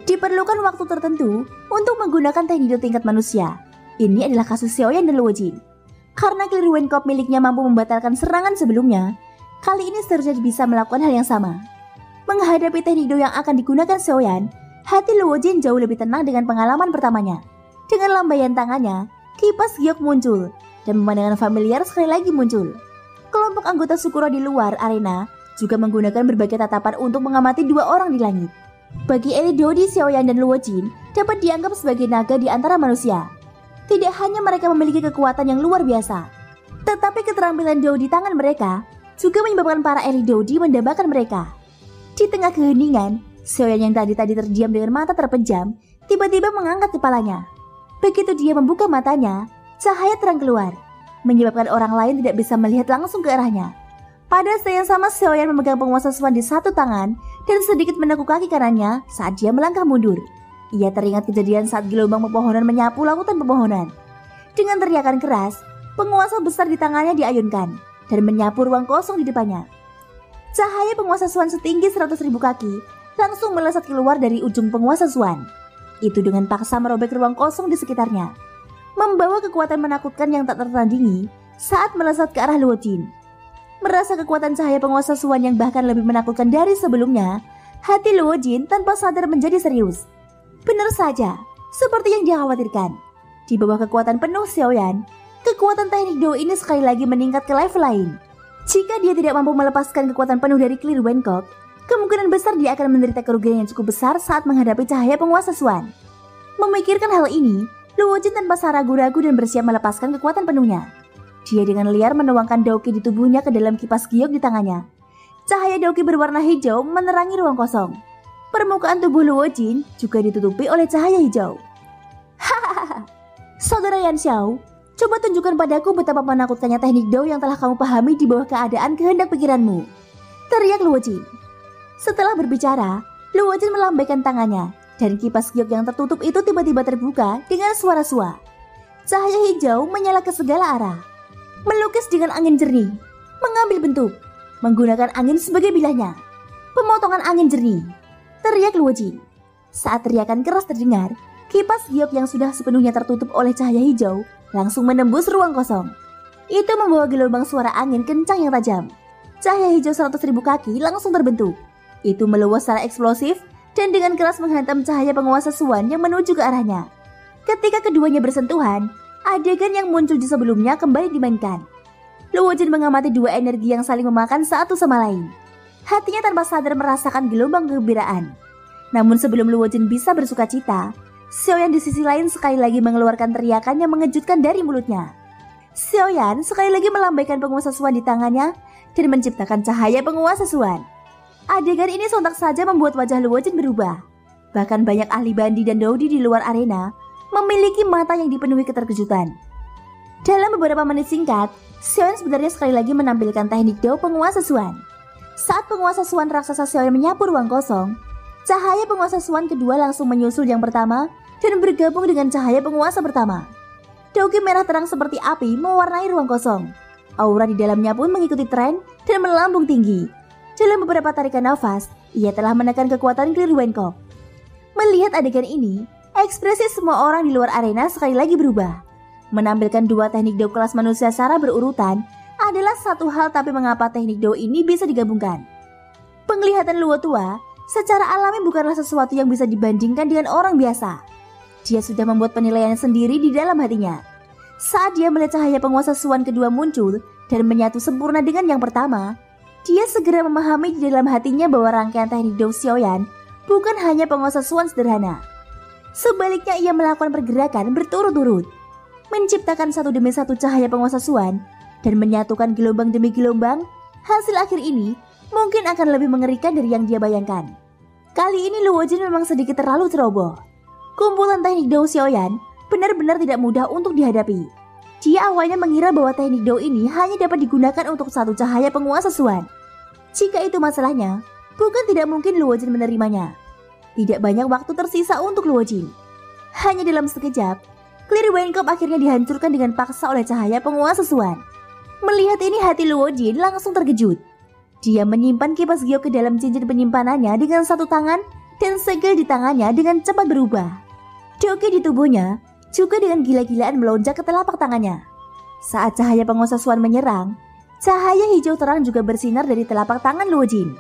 Diperlukan waktu tertentu untuk menggunakan teknik Dao tingkat manusia. Ini adalah kasus Xiaoyan dan Luo Jin. Karena Clear Wind Cup miliknya mampu membatalkan serangan sebelumnya, kali ini seharusnya bisa melakukan hal yang sama. Menghadapi teknik Dao yang akan digunakan Xiaoyan, hati Luo Jin jauh lebih tenang dengan pengalaman pertamanya. Dengan lambaian tangannya, kipas giok muncul dan pemandangan familiar sekali lagi muncul. Kelompok anggota Sukuro di luar arena juga menggunakan berbagai tatapan untuk mengamati dua orang di langit. Bagi elit Dodi, Xiaoyan dan Luo Jin dapat dianggap sebagai naga di antara manusia. Tidak hanya mereka memiliki kekuatan yang luar biasa, tetapi keterampilan Dao di tangan mereka juga menyebabkan para elit Dodi mendambakan mereka. Di tengah keheningan, Xiaoyan yang tadi terdiam dengan mata terpejam tiba-tiba mengangkat kepalanya. Begitu dia membuka matanya, cahaya terang keluar, menyebabkan orang lain tidak bisa melihat langsung ke arahnya. Pada saat yang sama, Xiaoyan memegang penguasa Suan di satu tangan dan sedikit menekuk kaki kanannya saat dia melangkah mundur. Ia teringat kejadian saat gelombang pepohonan menyapu lautan pepohonan. Dengan teriakan keras, penguasa besar di tangannya diayunkan dan menyapu ruang kosong di depannya. Cahaya penguasa Suan setinggi 100.000 kaki langsung melesat keluar dari ujung penguasa Suan. Itu dengan paksa merobek ruang kosong di sekitarnya, membawa kekuatan menakutkan yang tak tertandingi saat melesat ke arah Luo Jin. Merasa kekuatan cahaya penguasa Suan yang bahkan lebih menakutkan dari sebelumnya, hati Luo Jin tanpa sadar menjadi serius. Benar saja, seperti yang dia khawatirkan. Di bawah kekuatan penuh Xiaoyan, kekuatan teknik Do ini sekali lagi meningkat ke level lain. Jika dia tidak mampu melepaskan kekuatan penuh dari Clear Wenkok, kemungkinan besar dia akan menderita kerugian yang cukup besar saat menghadapi cahaya penguasa Suan. Memikirkan hal ini, Luo Jin tanpa ragu-ragu dan bersiap melepaskan kekuatan penuhnya. Dia dengan liar menuangkan Daoki di tubuhnya ke dalam kipas giok di tangannya. Cahaya Daoki berwarna hijau menerangi ruang kosong. Permukaan tubuh Luo Jin juga ditutupi oleh cahaya hijau. Hahaha, Saudara Yan Xiao, coba tunjukkan padaku betapa menakutkannya teknik Dao yang telah kamu pahami di bawah keadaan kehendak pikiranmu, teriak Luo Jin. Setelah berbicara, Luo Jin melambaikan tangannya dan kipas giok yang tertutup itu tiba-tiba terbuka dengan suara sua. Cahaya hijau menyala ke segala arah, melukis dengan angin jernih, mengambil bentuk, menggunakan angin sebagai bilahnya. Pemotongan angin jernih, teriak Luo Jin. Saat teriakan keras terdengar, kipas giok yang sudah sepenuhnya tertutup oleh cahaya hijau langsung menembus ruang kosong. Itu membawa gelombang suara angin kencang yang tajam. Cahaya hijau 100.000 kaki langsung terbentuk. Itu meluas secara eksplosif dan dengan keras menghantam cahaya penguasa Suan yang menuju ke arahnya. Ketika keduanya bersentuhan, adegan yang muncul di sebelumnya kembali dimainkan. Luo Jin mengamati dua energi yang saling memakan satu sama lain. Hatinya tanpa sadar merasakan gelombang kegembiraan. Namun sebelum Luo Jin bisa bersuka cita, Xiaoyan di sisi lain sekali lagi mengeluarkan teriakan yang mengejutkan dari mulutnya. Xiaoyan sekali lagi melambaikan penguasa Suan di tangannya dan menciptakan cahaya penguasa Suan. Adegan ini sontak saja membuat wajah Luo Jin berubah. Bahkan banyak ahli bandi dan daudi di luar arena memiliki mata yang dipenuhi keterkejutan. Dalam beberapa menit singkat, Xiaoyan sebenarnya sekali lagi menampilkan teknik Dao penguasa Suan. Saat penguasa Suan raksasa Xiaoyan menyapu ruang kosong, cahaya penguasa Suan kedua langsung menyusul yang pertama dan bergabung dengan cahaya penguasa pertama. Daoki merah terang seperti api mewarnai ruang kosong. Aura di dalamnya pun mengikuti tren dan melambung tinggi. Dalam beberapa tarikan nafas, ia telah menekan kekuatan Clear Wenkok. Melihat adegan ini, ekspresi semua orang di luar arena sekali lagi berubah. Menampilkan dua teknik Dao kelas manusia secara berurutan adalah satu hal, tapi mengapa teknik Dao ini bisa digabungkan? Penglihatan Luo tua secara alami bukanlah sesuatu yang bisa dibandingkan dengan orang biasa. Dia sudah membuat penilaian sendiri di dalam hatinya. Saat dia melihat cahaya penguasa Suan kedua muncul dan menyatu sempurna dengan yang pertama, dia segera memahami di dalam hatinya bahwa rangkaian teknik Dao Xiaoyan bukan hanya penguasa Suan sederhana. Sebaliknya ia melakukan pergerakan berturut-turut, menciptakan satu demi satu cahaya penguasa Suan dan menyatukan gelombang demi gelombang. Hasil akhir ini mungkin akan lebih mengerikan dari yang dia bayangkan. Kali ini Luo Jin memang sedikit terlalu ceroboh. Kumpulan teknik Dao Xiaoyan benar-benar tidak mudah untuk dihadapi. Dia awalnya mengira bahwa teknik Dao ini hanya dapat digunakan untuk satu cahaya penguasa Suan. Jika itu masalahnya, bukan tidak mungkin Luo Jin menerimanya. Tidak banyak waktu tersisa untuk Luo Jin. Hanya dalam sekejap, Clear Wenkok akhirnya dihancurkan dengan paksa oleh cahaya penguasa Suan. Melihat ini hati Luo Jin langsung terkejut. Dia menyimpan kipas giok ke dalam cincin penyimpanannya dengan satu tangan dan segel di tangannya dengan cepat berubah. Daoki di tubuhnya juga dengan gila-gilaan melonjak ke telapak tangannya. Saat cahaya penguasa Suan menyerang, cahaya hijau terang juga bersinar dari telapak tangan Luo Jin.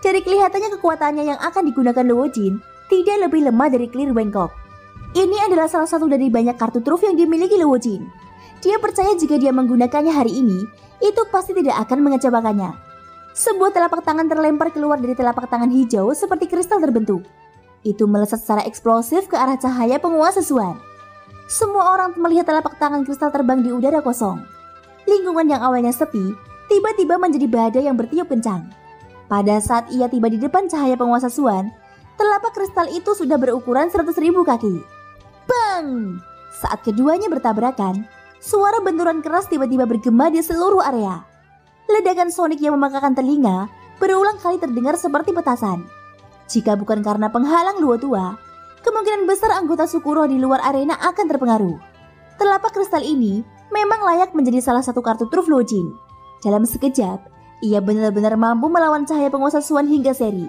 Dari kelihatannya kekuatannya yang akan digunakan Luo Jin tidak lebih lemah dari Clear Wenkok. Ini adalah salah satu dari banyak kartu truf yang dimiliki Luo Jin. Dia percaya jika dia menggunakannya hari ini, itu pasti tidak akan mengecewakannya. Sebuah telapak tangan terlempar keluar dari telapak tangan hijau seperti kristal terbentuk. Itu melesat secara eksplosif ke arah cahaya penguasa Suan. Semua orang melihat telapak tangan kristal terbang di udara kosong. Lingkungan yang awalnya sepi, tiba-tiba menjadi badai yang bertiup kencang. Pada saat ia tiba di depan cahaya penguasa Suan, Telapak kristal itu sudah berukuran 100.000 kaki. Bang! Saat keduanya bertabrakan, suara benturan keras tiba-tiba bergema di seluruh area. Ledakan sonik yang memekakan telinga berulang kali terdengar seperti petasan. Jika bukan karena penghalang Luo Tua, kemungkinan besar anggota suku roh di luar arena akan terpengaruh. Telapak kristal ini memang layak menjadi salah satu kartu truf Luo Jin. Dalam sekejap, ia benar-benar mampu melawan cahaya penguasa Suan hingga seri.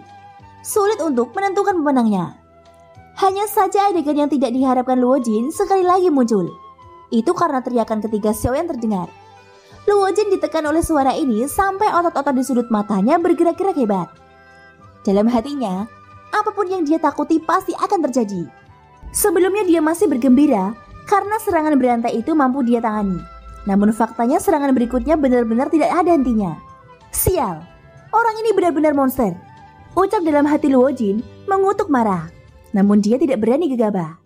Sulit untuk menentukan pemenangnya. Hanya saja adegan yang tidak diharapkan Luo Jin sekali lagi muncul. Itu karena teriakan ketiga Xiaoyan terdengar. Luo Jin ditekan oleh suara ini sampai otot-otot di sudut matanya bergerak-gerak hebat. Dalam hatinya, apapun yang dia takuti pasti akan terjadi. Sebelumnya dia masih bergembira karena serangan berantai itu mampu dia tangani. Namun faktanya serangan berikutnya benar-benar tidak ada hentinya. Sial, orang ini benar-benar monster. Ucap dalam hati Luo Jin mengutuk marah. Namun dia tidak berani gegabah.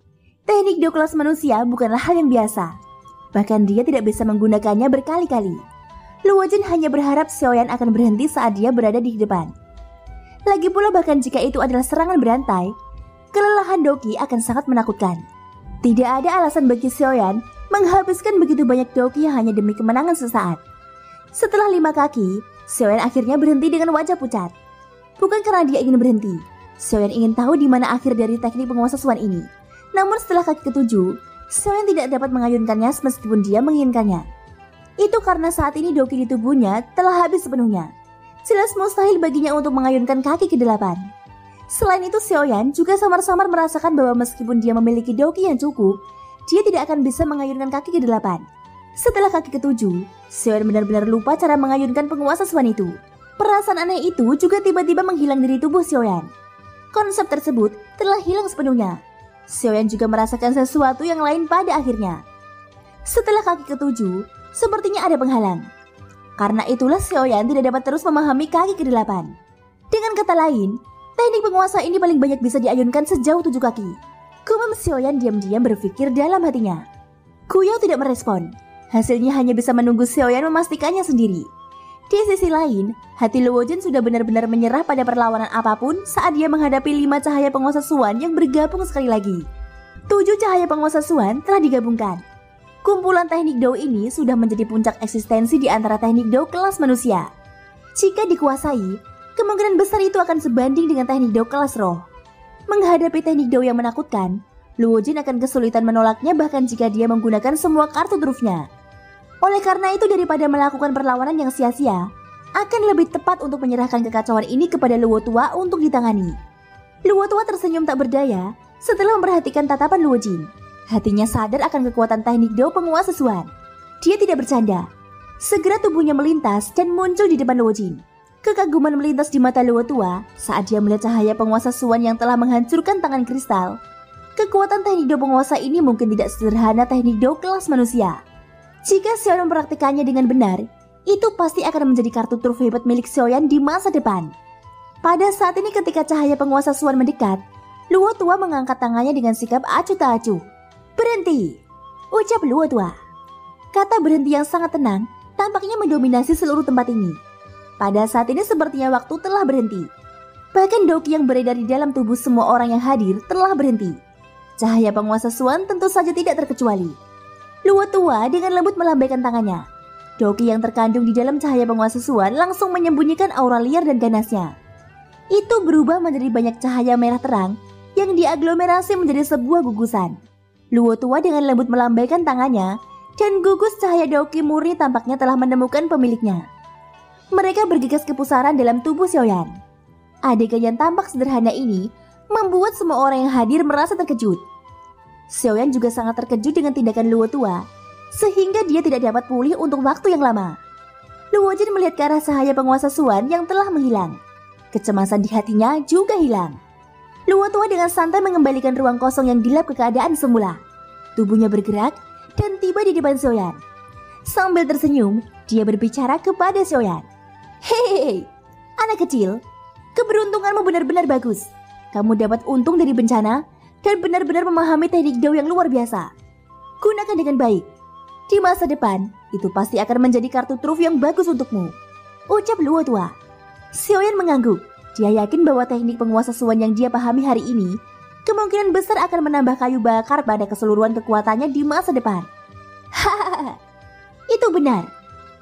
Teknik do kelas manusia bukanlah hal yang biasa. Bahkan dia tidak bisa menggunakannya berkali-kali. Luo Jin hanya berharap Xiaoyan akan berhenti saat dia berada di depan. Lagi pula bahkan jika itu adalah serangan berantai, kelelahan Doki akan sangat menakutkan. Tidak ada alasan bagi Xiaoyan menghabiskan begitu banyak Doki hanya demi kemenangan sesaat. Setelah 5 kaki, Xiaoyan akhirnya berhenti dengan wajah pucat. Bukan karena dia ingin berhenti, Xiaoyan ingin tahu di mana akhir dari teknik penguasa Suan ini. Namun setelah kaki ke-7, Xiaoyan tidak dapat mengayunkannya meskipun dia menginginkannya. Itu karena saat ini Doki di tubuhnya telah habis sepenuhnya. Jelas mustahil baginya untuk mengayunkan kaki ke-8. Selain itu Xiaoyan juga samar-samar merasakan bahwa meskipun dia memiliki Doki yang cukup, dia tidak akan bisa mengayunkan kaki ke-8. Setelah kaki ke-7, Xiaoyan benar-benar lupa cara mengayunkan penguasa Suan itu. Perasaan aneh itu juga tiba-tiba menghilang dari tubuh Xiaoyan. Konsep tersebut telah hilang sepenuhnya. Xiaoyan juga merasakan sesuatu yang lain pada akhirnya. Setelah kaki ke-7, sepertinya ada penghalang. Karena itulah Xiaoyan tidak dapat terus memahami kaki ke-8. Dengan kata lain, teknik penguasa ini paling banyak bisa diayunkan sejauh 7 kaki. Gumam Xiaoyan diam-diam berpikir dalam hatinya. Kuyao tidak merespon. Hasilnya hanya bisa menunggu Xiaoyan memastikannya sendiri. Di sisi lain, hati Luo Jin sudah benar-benar menyerah pada perlawanan apapun saat dia menghadapi 5 cahaya penguasa Suan yang bergabung sekali lagi. 7 cahaya penguasa Suan telah digabungkan. Kumpulan teknik Dao ini sudah menjadi puncak eksistensi di antara teknik Dao kelas manusia. Jika dikuasai, kemungkinan besar itu akan sebanding dengan teknik Dao kelas roh. Menghadapi teknik Dao yang menakutkan, Luo Jin akan kesulitan menolaknya bahkan jika dia menggunakan semua kartu trufnya. Oleh karena itu daripada melakukan perlawanan yang sia-sia, akan lebih tepat untuk menyerahkan kekacauan ini kepada Luo Tua untuk ditangani. Luo Tua tersenyum tak berdaya setelah memperhatikan tatapan Luo Jin. Hatinya sadar akan kekuatan teknik Dao penguasa Suan. Dia tidak bercanda. Segera tubuhnya melintas dan muncul di depan Luo Jin. Kekaguman melintas di mata Luo Tua saat dia melihat cahaya penguasa Suan yang telah menghancurkan tangan kristal. Kekuatan teknik Dao penguasa ini mungkin tidak sederhana teknik Dao kelas manusia. Jika Xiaoyan mempraktikannya dengan benar, itu pasti akan menjadi kartu truf hebat milik Xiaoyan di masa depan. Pada saat ini ketika cahaya penguasa Suan mendekat, Luo Tua mengangkat tangannya dengan sikap acuh tak acuh. Berhenti, ucap Luo Tua. Kata berhenti yang sangat tenang tampaknya mendominasi seluruh tempat ini. Pada saat ini sepertinya waktu telah berhenti. Bahkan Doki yang beredar di dalam tubuh semua orang yang hadir telah berhenti. Cahaya penguasa Suan tentu saja tidak terkecuali. Luo Tua dengan lembut melambaikan tangannya. Doki yang terkandung di dalam cahaya penguasa Suan langsung menyembunyikan aura liar dan ganasnya. Itu berubah menjadi banyak cahaya merah terang yang diaglomerasi menjadi sebuah gugusan. Luo Tua dengan lembut melambaikan tangannya dan gugus cahaya Doki murni tampaknya telah menemukan pemiliknya. Mereka bergegas ke pusaran dalam tubuh Xiaoyan. Adegan yang tampak sederhana ini membuat semua orang yang hadir merasa terkejut. Xiaoyan juga sangat terkejut dengan tindakan Luo Tua, sehingga dia tidak dapat pulih untuk waktu yang lama. Luo Jin melihat ke arah cahaya penguasa Suan yang telah menghilang. Kecemasan di hatinya juga hilang. Luo Tua dengan santai mengembalikan ruang kosong yang gelap ke keadaan semula. Tubuhnya bergerak dan tiba di depan Xiaoyan. Sambil tersenyum, dia berbicara kepada Xiaoyan. Hehehe, anak kecil, keberuntunganmu benar-benar bagus. Kamu dapat untung dari bencana dan benar-benar memahami teknik Dao yang luar biasa. Gunakan dengan baik. Di masa depan, itu pasti akan menjadi kartu truf yang bagus untukmu, ucap Luo Tua. Xiaoyan mengangguk. Dia yakin bahwa teknik penguasa Suan yang dia pahami hari ini kemungkinan besar akan menambah kayu bakar pada keseluruhan kekuatannya di masa depan. Hahaha, itu benar.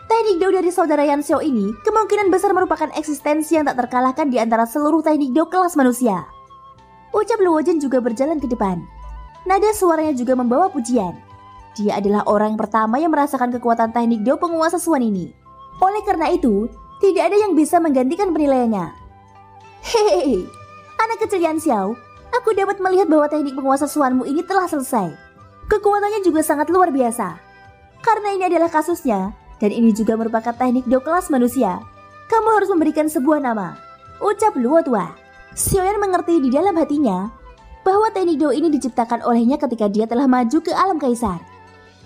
Teknik Do dari saudara Yanxiao ini kemungkinan besar merupakan eksistensi yang tak terkalahkan di antara seluruh teknik Do kelas manusia. Ucap Luo Jin juga berjalan ke depan. Nada suaranya juga membawa pujian. Dia adalah orang yang pertama yang merasakan kekuatan teknik Do penguasa Suan ini. Oleh karena itu, tidak ada yang bisa menggantikan penilaiannya. Hehehe, anak kecil Yanxiao, aku dapat melihat bahwa teknik penguasa Suanmu ini telah selesai. Kekuatannya juga sangat luar biasa. Karena ini adalah kasusnya, dan ini juga merupakan teknik Do kelas manusia, kamu harus memberikan sebuah nama, ucap Luo tua. Xiaoyan mengerti di dalam hatinya bahwa teknik Do ini diciptakan olehnya ketika dia telah maju ke alam kaisar.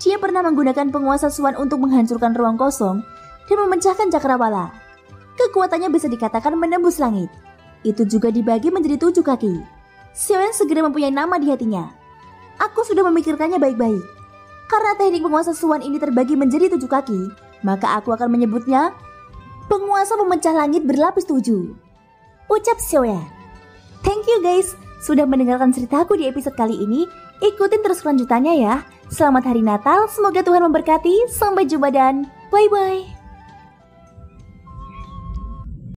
Dia pernah menggunakan penguasa Suan untuk menghancurkan ruang kosong dan memecahkan cakrawala. Kekuatannya bisa dikatakan menembus langit. Itu juga dibagi menjadi 7 kaki. Xiaoyan segera mempunyai nama di hatinya. Aku sudah memikirkannya baik-baik. Karena teknik penguasa Suan ini terbagi menjadi 7 kaki, maka aku akan menyebutnya penguasa pemecah langit berlapis 7. Ucap Xiaoyan. Thank you guys, sudah mendengarkan ceritaku di episode kali ini. Ikutin terus kelanjutannya ya. Selamat Hari Natal, semoga Tuhan memberkati. Sampai jumpa dan bye-bye.